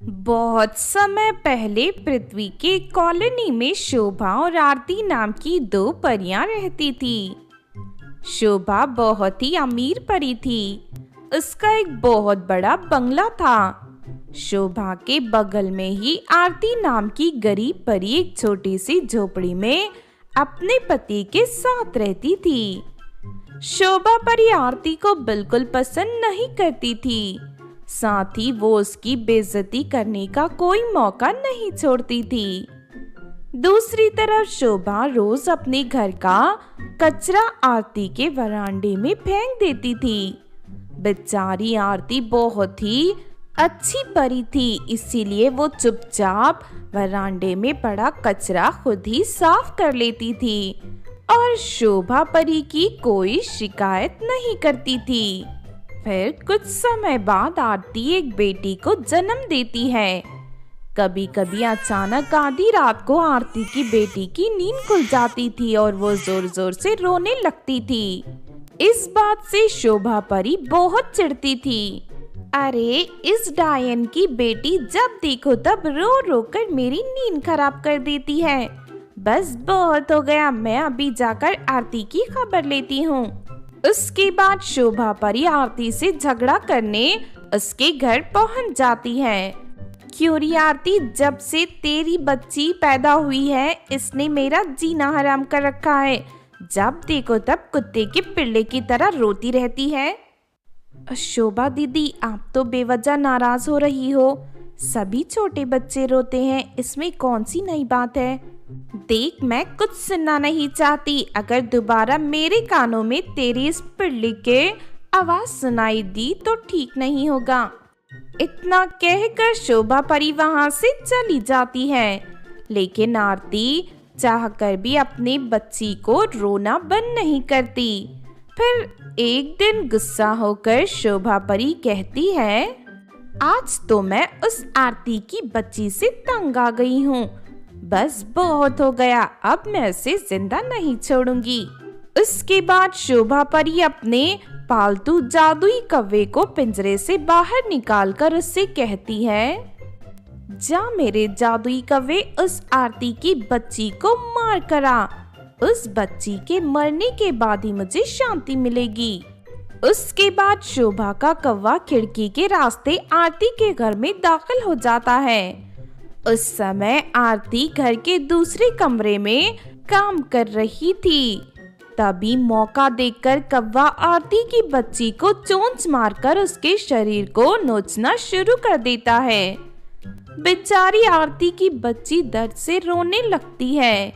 बहुत समय पहले पृथ्वी के कॉलोनी में शोभा और आरती नाम की दो परियां रहती थी। शोभा बहुत ही अमीर परी थी। उसका एक बहुत बड़ा बंगला था। शोभा के बगल में ही आरती नाम की गरीब परी एक छोटी सी झोपड़ी में अपने पति के साथ रहती थी। शोभा परी आरती को बिल्कुल पसंद नहीं करती थी। साथ ही वो उसकी बेइज्जती करने का कोई मौका नहीं छोड़ती थी। दूसरी तरफ शोभा रोज अपने घर का कचरा आरती के वरांडे में फेंक देती थी। बेचारी आरती बहुत ही अच्छी परी थी, इसीलिए वो चुपचाप वरांडे में पड़ा कचरा खुद ही साफ कर लेती थी और शोभा परी की कोई शिकायत नहीं करती थी। फिर कुछ समय बाद आरती एक बेटी को जन्म देती है। कभी कभी अचानक आधी रात को आरती की बेटी की नींद खुल जाती थी और वो जोर जोर से रोने लगती थी। इस बात से शोभा परी बहुत चिढ़ती थी। अरे, इस डायन की बेटी जब देखो तब रो रो कर मेरी नींद खराब कर देती है। बस बहुत हो गया, मैं अभी जाकर आरती की खबर लेती हूँ। उसके बाद शोभा परी आरती से झगड़ा करने उसके घर पहुंच जाती है। क्यों री आरती, जब से तेरी बच्ची पैदा हुई है इसने मेरा जीना हराम कर रखा है। जब देखो तब कुत्ते के पिल्ले की तरह रोती रहती है। शोभा दीदी, आप तो बेवजह नाराज हो रही हो। सभी छोटे बच्चे रोते हैं, इसमें कौन सी नई बात है। देख, मैं कुछ सुनना नहीं चाहती। अगर दोबारा मेरे कानों में तेरी इस पिल्ली के आवाज सुनाई दी तो ठीक नहीं होगा। इतना कहकर शोभा परी वहां से चली जाती है। लेकिन आरती चाहकर भी अपनी बच्ची को रोना बंद नहीं करती। फिर एक दिन गुस्सा होकर शोभा परी कहती है, आज तो मैं उस आरती की बच्ची से तंग आ गई हूँ। बस बहुत हो गया, अब मैं उसे जिंदा नहीं छोड़ूंगी। उसके बाद शोभा परी अपने पालतू जादुई कौवे को पिंजरे से बाहर निकालकर उससे कहती है, जा मेरे जादुई कौवे, उस आरती की बच्ची को मार कर आ। उस बच्ची के मरने के बाद ही मुझे शांति मिलेगी। उसके बाद शोभा का कौवा खिड़की के रास्ते आरती के घर में दाखिल हो जाता है। उस समय आरती घर के दूसरे कमरे में काम कर रही थी। तभी मौका देखकर कौवा आरती की बच्ची को चोंच मारकर उसके शरीर को नोचना शुरू कर देता है। बेचारी आरती की बच्ची दर्द से रोने लगती है।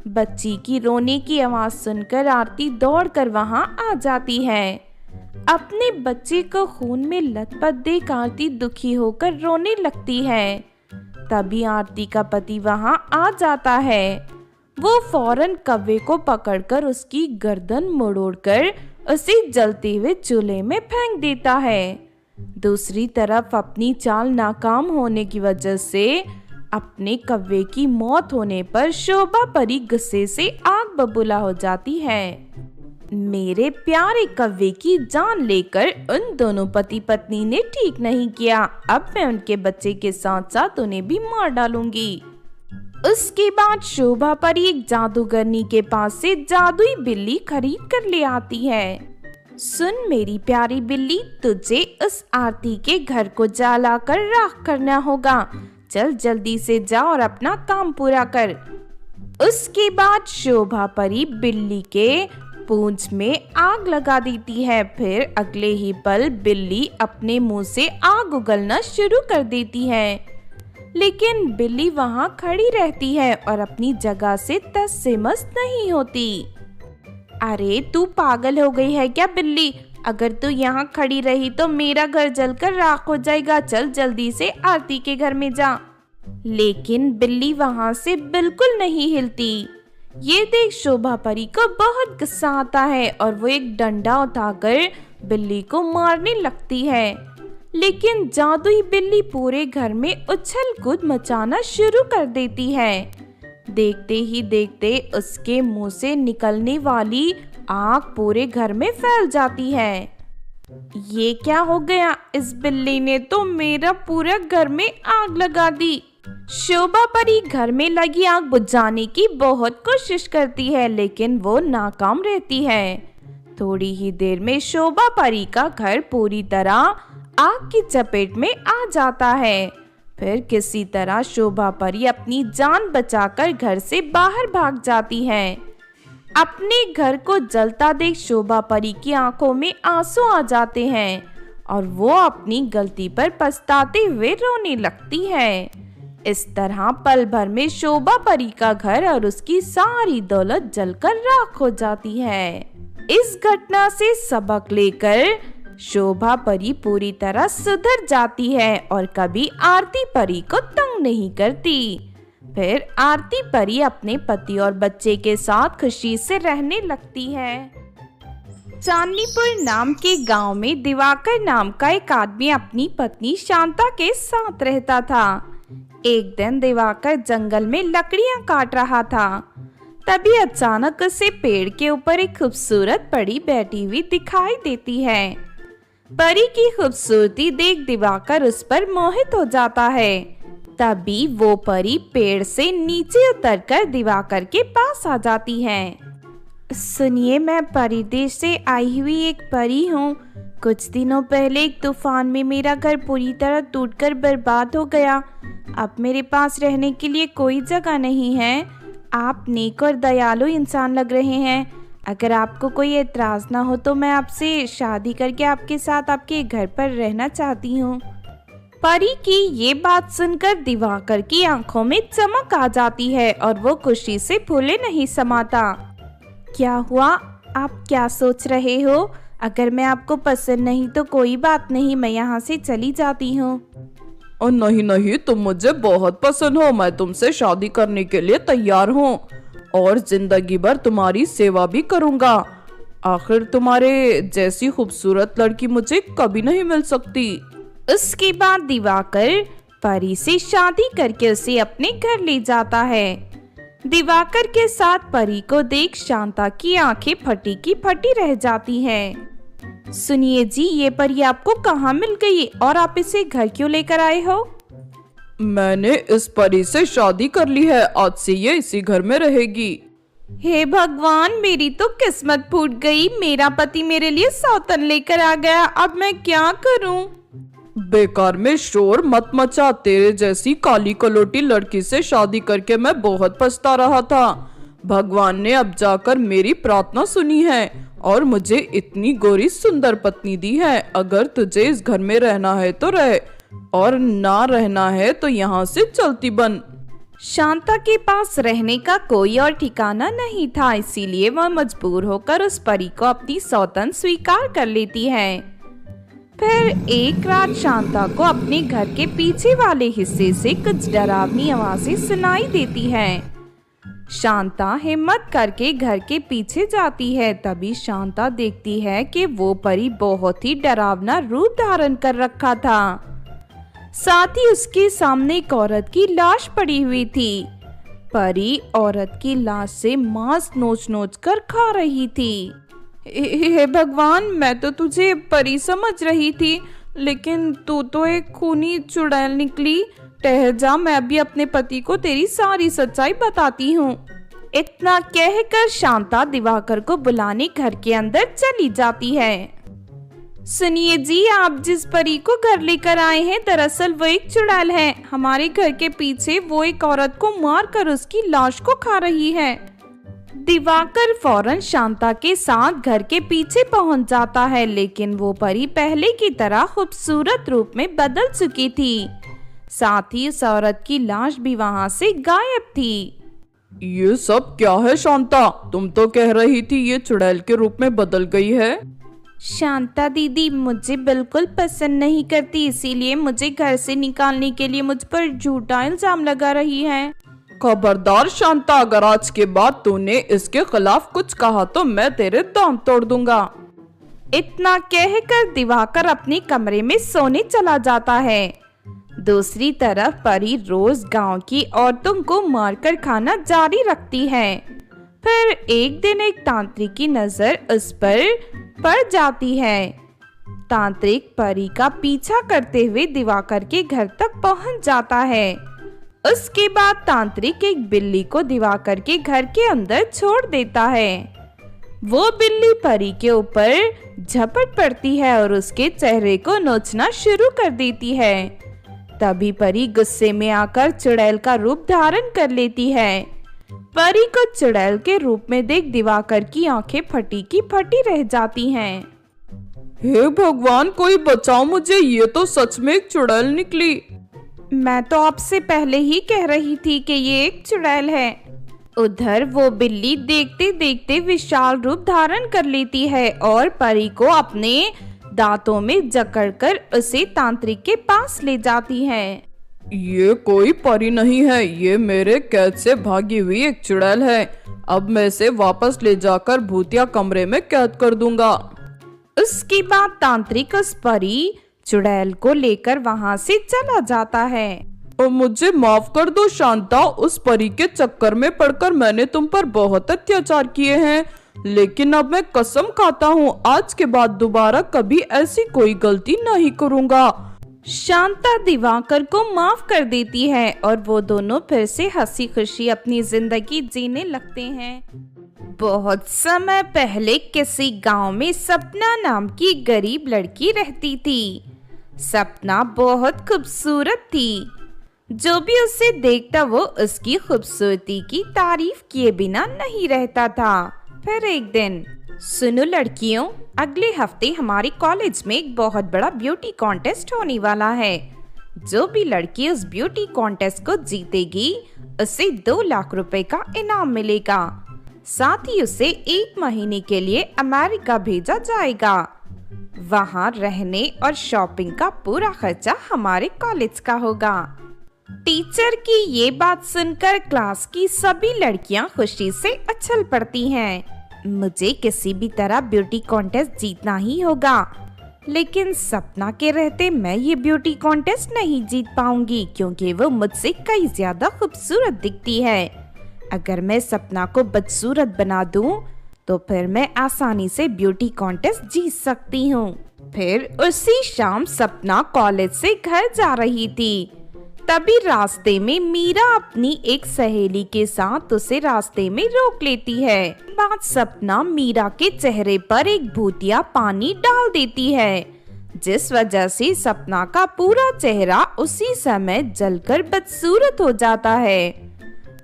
बच्ची की रोने की आवाज सुनकर आरती दौड़कर वहां आ जाती है। अपने बच्चे को खून में लथपथ देख आरती दुखी होकर रोने लगती है। तभी आरती का पति वहां आ जाता है। वो फौरन कौवे को पकड़कर उसकी गर्दन मरोड़कर उसे जलते हुए चूल्हे में फेंक देता है। दूसरी तरफ अपनी चाल नाकाम होने की वजह से अपने कौवे की मौत होने पर शोभा परी गुस्से से आग बबूला हो जाती है। मेरे प्यारे कौवे की जान लेकर उन दोनों पति पत्नी ने ठीक नहीं किया। अब मैं उनके बच्चे के साथ साथ उन्हें भी मार डालूंगी। उसके बाद शोभा परी एक जादूगरनी के पास से जादुई बिल्ली खरीद कर ले आती है। सुन मेरी प्यारी बिल्ली, तुझे उस आरती के घर को जलाकर राख करना होगा। चल जल्दी से जा और अपना काम पूरा कर। उसके बाद शोभा परी बिल्ली के पूंछ में आग लगा देती है। फिर अगले ही पल बिल्ली अपने मुंह से आग उगलना शुरू कर देती है। लेकिन बिल्ली वहां खड़ी रहती है और अपनी जगह से तस से मस नहीं होती। अरे, तू पागल हो गई है क्या बिल्ली? अगर तू यहाँ खड़ी रही तो मेरा घर जलकर राख हो जाएगा। चल जल्दी से आरती के घर में जा। लेकिन बिल्ली वहां से बिल्कुल नहीं हिलती। ये देख शोभा परी को बहुत गुस्सा आता है और वो एक डंडा उठाकर बिल्ली को मारने लगती है। लेकिन जादुई बिल्ली पूरे घर में उछल कूद मचाना शुरू कर देती है। देखते ही देखते उसके मुंह से निकलने वाली आग पूरे घर में फैल जाती है। ये क्या हो गया? इस बिल्ली ने तो मेरा पूरा घर में आग लगा दी। शोभा परी घर में लगी आग बुझाने की बहुत कोशिश करती है, लेकिन वो नाकाम रहती है। थोड़ी ही देर में शोभा परी का घर पूरी तरह आग की चपेट में आ जाता है। फिर किसी तरह शोभा परी अपनी जान बचाकर घर से बाहर भाग जाती है। अपने घर को जलता देख शोभा परी की आंखों में आंसू आ जाते हैं और वो अपनी गलती पर पछताते हुए रोने लगती है। इस तरह पल भर में शोभा परी का घर और उसकी सारी दौलत जलकर राख हो जाती है। इस घटना से सबक लेकर शोभा परी पूरी तरह सुधर जाती है और कभी आरती परी को तंग नहीं करती। फिर आरती परी अपने पति और बच्चे के साथ खुशी से रहने लगती है। चांदनीपुर नाम के गांव में दिवाकर नाम का एक आदमी अपनी पत्नी शांता के साथ रहता था। एक दिन दिवाकर जंगल में लकड़ियां काट रहा था। तभी अचानक उसे पेड़ के ऊपर एक खूबसूरत परी बैठी हुई दिखाई देती है। परी की खूबसूरती देख दिवाकर उस पर मोहित हो जाता है। तभी वो परी पेड़ से नीचे उतरकर दिवाकर के पास आ जाती है। सुनिए, मैं परिदेश से आई हुई एक परी हूँ। कुछ दिनों पहले एक तूफान में मेरा घर पूरी तरह टूटकर बर्बाद हो गया। अब मेरे पास रहने के लिए कोई जगह नहीं है। आप नेक और दयालु इंसान लग रहे हैं। अगर आपको कोई एतराज ना हो तो मैं आपसे शादी करके आपके साथ आपके घर पर रहना चाहती हूँ। परी की ये बात सुनकर दिवाकर की आंखों में चमक आ जाती है और वो खुशी से फूले नहीं समाता। क्या हुआ? आप क्या सोच रहे हो? अगर मैं आपको पसंद नहीं तो कोई बात नहीं, मैं यहाँ से चली जाती हूँ। और नहीं नहीं, तुम मुझे बहुत पसंद हो। मैं तुमसे शादी करने के लिए तैयार हूँ और जिंदगी भर तुम्हारी सेवा भी करूँगा। आखिर तुम्हारे जैसी खूबसूरत लड़की मुझे कभी नहीं मिल सकती। उसके बाद दिवाकर परी से शादी करके उसे अपने घर ले जाता है। दिवाकर के साथ परी को देख शांता की आंखें फटी की फटी रह जाती हैं। सुनिए जी, ये परी आपको कहाँ मिल गई और आप इसे घर क्यों लेकर आए हो? मैंने इस परी से शादी कर ली है। आज से ये इसी घर में रहेगी। हे भगवान, मेरी तो किस्मत फूट गई। मेरा पति मेरे लिए सौतन लेकर आ गया। अब मैं क्या करूं? बेकार में शोर मत मचा। तेरे जैसी काली कलोटी लड़की से शादी करके मैं बहुत पछता रहा था। भगवान ने अब जाकर मेरी प्रार्थना सुनी है और मुझे इतनी गोरी सुंदर पत्नी दी है। अगर तुझे इस घर में रहना है तो रह, और ना रहना है तो यहाँ से चलती बन। शांता के पास रहने का कोई और ठिकाना नहीं था, इसीलिए वह मजबूर होकर उस परी को अपनी सौतन स्वीकार कर लेती है। फिर एक रात शांता को अपने घर के पीछे वाले हिस्से से कुछ डरावनी आवाजें सुनाई देती हैं। शांता हिम्मत करके घर के पीछे जाती है। तभी शांता देखती है कि वो परी बहुत ही डरावना रूप धारण कर रखा था। साथ ही उसके सामने एक औरत की लाश पड़ी हुई थी। परी औरत की लाश से मांस नोच नोच कर खा रही थी। हे भगवान, मैं तो तुझे परी समझ रही थी, लेकिन तू तो एक खूनी चुड़ैल निकली। ठहर जा, मैं अभी अपने पति को तेरी सारी सच्चाई बताती हूँ। इतना कहकर शांता दिवाकर को बुलाने घर के अंदर चली जाती है। सुनिए जी, आप जिस परी को घर लेकर आए हैं, दरअसल वो एक चुड़ैल है। हमारे घर के पीछे वो एक औरत को मारकर उसकी लाश को खा रही है। दिवाकर फौरन शांता के साथ घर के पीछे पहुंच जाता है, लेकिन वो परी पहले की तरह खूबसूरत रूप में बदल चुकी थी। साथ ही उस औरत की लाश भी वहां से गायब थी। ये सब क्या है शांता? तुम तो कह रही थी ये चुड़ैल के रूप में बदल गई है। शांता दीदी मुझे बिल्कुल पसंद नहीं करती, इसीलिए मुझे घर से निकालने के लिए मुझ पर झूठा इल्जाम लगा रही है। खबरदार शांता, अगर आज के बाद तूने इसके खिलाफ कुछ कहा तो मैं तेरे दांत तोड़ दूंगा। इतना कहकर दिवाकर अपने कमरे में सोने चला जाता है। दूसरी तरफ परी रोज गांव की औरतों को मारकर खाना जारी रखती है। फिर एक दिन एक तांत्रिक की नजर उस पर पड़ जाती है। तांत्रिक परी का पीछा करते हुए दिवाकर के घर तक पहुंच जाता है। उसके बाद तांत्रिक एक बिल्ली को दिवाकर के घर के अंदर छोड़ देता है। वो बिल्ली परी के ऊपर झपट पड़ती है और उसके चेहरे को नोचना शुरू कर देती है। तभी परी गुस्से में आकर चुड़ैल का रूप धारण कर लेती है। परी को चुड़ैल के रूप में देख दिवाकर की आंखें फटी की फटी रह जाती हैं। हे भगवान, कोई बचाओ मुझे, ये तो सच में एक चुड़ैल निकली। मैं तो आपसे पहले ही कह रही थी कि ये एक चुड़ैल है। उधर वो बिल्ली देखते देखते विशाल रूप धारण कर लेती है और परी को अपने दांतों में जकड़कर उसे तांत्रिक के पास ले जाती है। ये कोई परी नहीं है, ये मेरे कैद से भागी हुई एक चुड़ैल है। अब मैं इसे वापस ले जाकर भूतिया कमरे में कैद कर दूंगा। उसके बाद तांत्रिक उस परी चुड़ैल को लेकर वहां से चला जाता है। और मुझे माफ कर दो शांता, उस परी के चक्कर में पड़कर मैंने तुम पर बहुत अत्याचार किए हैं, लेकिन अब मैं कसम खाता हूँ आज के बाद दोबारा कभी ऐसी कोई गलती नहीं करूँगा। शांता दिवाकर को माफ कर देती है और वो दोनों फिर से हंसी खुशी अपनी जिंदगी जीने लगते हैं। बहुत समय पहले किसी गांव में सपना नाम की गरीब लड़की रहती थी। सपना बहुत खूबसूरत थी। जो भी उसे देखता वो उसकी खूबसूरती की तारीफ किए बिना नहीं रहता था। फिर एक दिन, सुनो लड़कियों, अगले हफ्ते हमारे कॉलेज में एक बहुत बड़ा ब्यूटी कॉन्टेस्ट होने वाला है। जो भी लड़की उस ब्यूटी कॉन्टेस्ट को जीतेगी उसे 2 लाख रुपए का इनाम मिलेगा। साथ ही उसे 1 महीने के लिए अमेरिका भेजा जाएगा। वहाँ रहने और शॉपिंग का पूरा खर्चा हमारे कॉलेज का होगा। टीचर की ये बात सुनकर क्लास की सभी लड़कियां खुशी से उछल पड़ती हैं। मुझे किसी भी तरह ब्यूटी कॉन्टेस्ट जीतना ही होगा, लेकिन सपना के रहते मैं ये ब्यूटी कॉन्टेस्ट नहीं जीत पाऊंगी क्योंकि वो मुझसे कई ज्यादा खूबसूरत दिखती है। अगर मैं सपना को बदसूरत बना दूं, तो फिर मैं आसानी से ब्यूटी कॉन्टेस्ट जीत सकती हूँ। फिर उसी शाम सपना कॉलेज से घर जा रही थी। तभी रास्ते में मीरा अपनी एक सहेली के साथ उसे रास्ते में रोक लेती है। बाद सपना मीरा के चेहरे पर एक भूतिया पानी डाल देती है, जिस वजह से सपना का पूरा चेहरा उसी समय जलकर बदसूरत हो जाता है।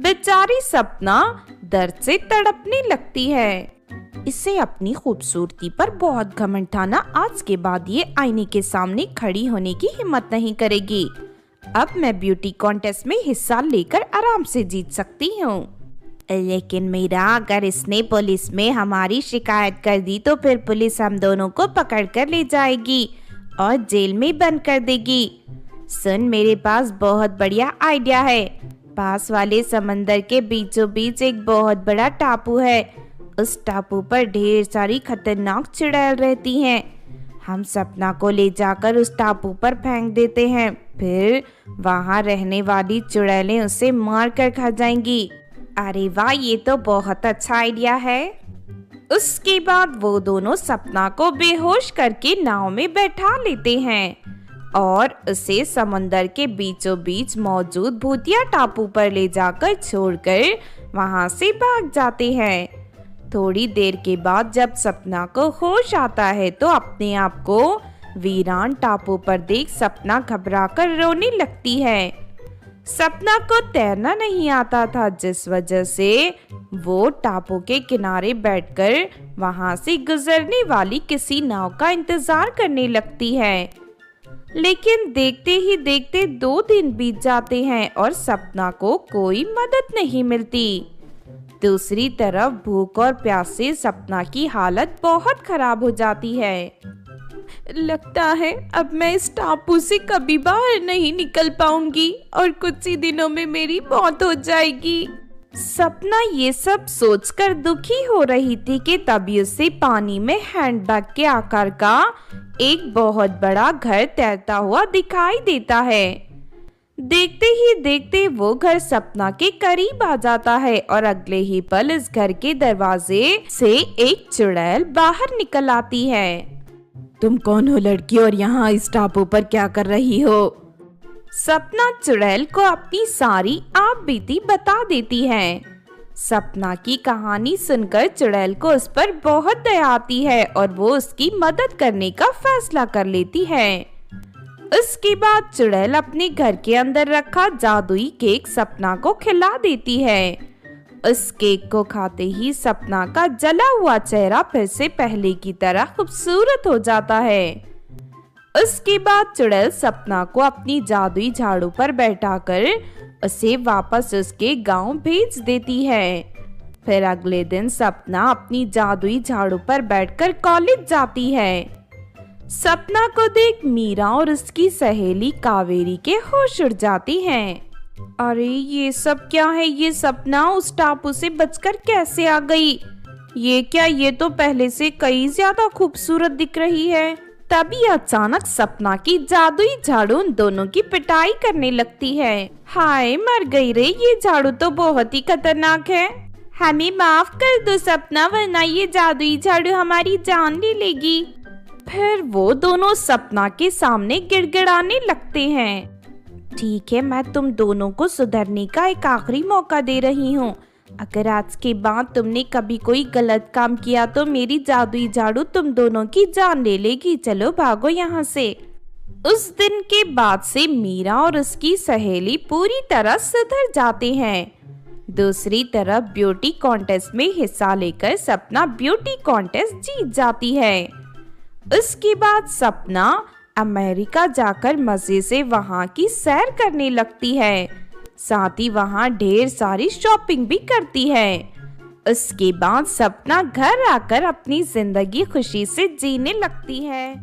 बेचारी सपना दर्द से तड़पने लगती है। इसे अपनी खूबसूरती पर बहुत घमंड था ना, आज के बाद ये आईने के सामने खड़ी होने की हिम्मत नहीं करेगी। अब मैं ब्यूटी कॉन्टेस्ट में हिस्सा लेकर आराम से जीत सकती हूँ। लेकिन मीरा, अगर इसने पुलिस में हमारी शिकायत कर दी तो फिर पुलिस हम दोनों को पकड़ कर ले जाएगी और जेल में बंद कर देगी। सुन, मेरे पास बहुत बढ़िया आइडिया है। पास वाले समंदर के बीचों बीच एक बहुत बड़ा टापू है। उस टापू पर ढेर सारी खतरनाक चुड़ैल रहती हैं। हम सपना को ले जाकर उस टापू पर फेंक देते हैं, फिर वहाँ रहने वाली चुड़ैलें उसे मार कर खा जाएंगी। अरे वाह, ये तो बहुत अच्छा आइडिया है। उसके बाद वो दोनों सपना को बेहोश करके नाव में बैठा लेते हैं और उसे समंदर के बीचों बीच मौजूद भूतिया टापू पर ले जाकर छोड़कर वहाँ से भाग जाते हैं। थोड़ी देर के बाद जब सपना को होश आता है तो अपने आप को वीरान टापू पर देख सपना घबराकर रोने लगती है। सपना को तैरना नहीं आता था, जिस वजह से वो टापू के किनारे बैठकर वहां से गुजरने वाली किसी नाव का इंतजार करने लगती है। लेकिन देखते ही देखते 2 दिन बीत जाते हैं और सपना को कोई मदद नहीं मिलती। दूसरी तरफ भूख और प्यास से सपना की हालत बहुत खराब हो जाती है। लगता है अब मैं इस टापू से कभी बाहर नहीं निकल पाऊंगी और कुछ ही दिनों में मेरी मौत हो जाएगी। सपना ये सब सोचकर दुखी हो रही थी कि तभी उसे पानी में हैंडबैग के आकार का एक बहुत बड़ा घर तैरता हुआ दिखाई देता है। देखते ही देखते वो घर सपना के करीब आ जाता है और अगले ही पल इस घर के दरवाजे से एक चुड़ैल बाहर निकल आती है। तुम कौन हो लड़की और यहाँ इस टापू पर क्या कर रही हो? सपना चुड़ैल को अपनी सारी आप बीती बता देती है। सपना की कहानी सुनकर चुड़ैल को उस पर बहुत दया आती है और वो उसकी मदद करने का फैसला कर लेती है। उसके बाद चुड़ैल अपने घर के अंदर रखा जादुई केक सपना को खिला देती है। उस केक को खाते ही सपना का जला हुआ चेहरा फिर से पहले की तरह खूबसूरत हो जाता है। उसके बाद चुड़ैल सपना को अपनी जादुई झाड़ू पर बैठाकर उसे वापस उसके गांव भेज देती है। फिर अगले दिन सपना अपनी जादुई झाड़ू पर बैठकर कॉलेज जाती है। सपना को देख मीरा और उसकी सहेली कावेरी के होश उड़ जाती हैं। अरे ये सब क्या है? ये सपना उस टापू से बचकर कैसे आ गई? ये क्या, ये तो पहले से कई ज्यादा खूबसूरत दिख रही है। तभी अचानक सपना की जादुई झाड़ू उन दोनों की पिटाई करने लगती है। हाय मर गई रे, ये झाड़ू तो बहुत ही खतरनाक है। हमें माफ कर दो सपना, वरना ये जादुई झाड़ू हमारी जान ले लेगी। फिर वो दोनों सपना के सामने गिड़गिड़ाने लगते हैं। ठीक है, मैं तुम दोनों को सुधरने का एक आखिरी मौका दे रही हूँ। अगर आज के बाद तुमने कभी कोई गलत काम किया तो मेरी जादुई झाड़ू तुम दोनों की जान ले लेगी। चलो भागो यहाँ से। उस दिन के बाद से मीरा और उसकी सहेली पूरी तरह सुधर जाते हैं। दूसरी तरफ ब्यूटी कॉन्टेस्ट में हिस्सा लेकर सपना ब्यूटी कॉन्टेस्ट जीत जाती है। उसके बाद सपना अमेरिका जाकर मजे से वहाँ की सैर करने लगती है। साथ ही वहाँ ढेर सारी शॉपिंग भी करती है। उसके बाद सपना घर आकर अपनी जिंदगी खुशी से जीने लगती है।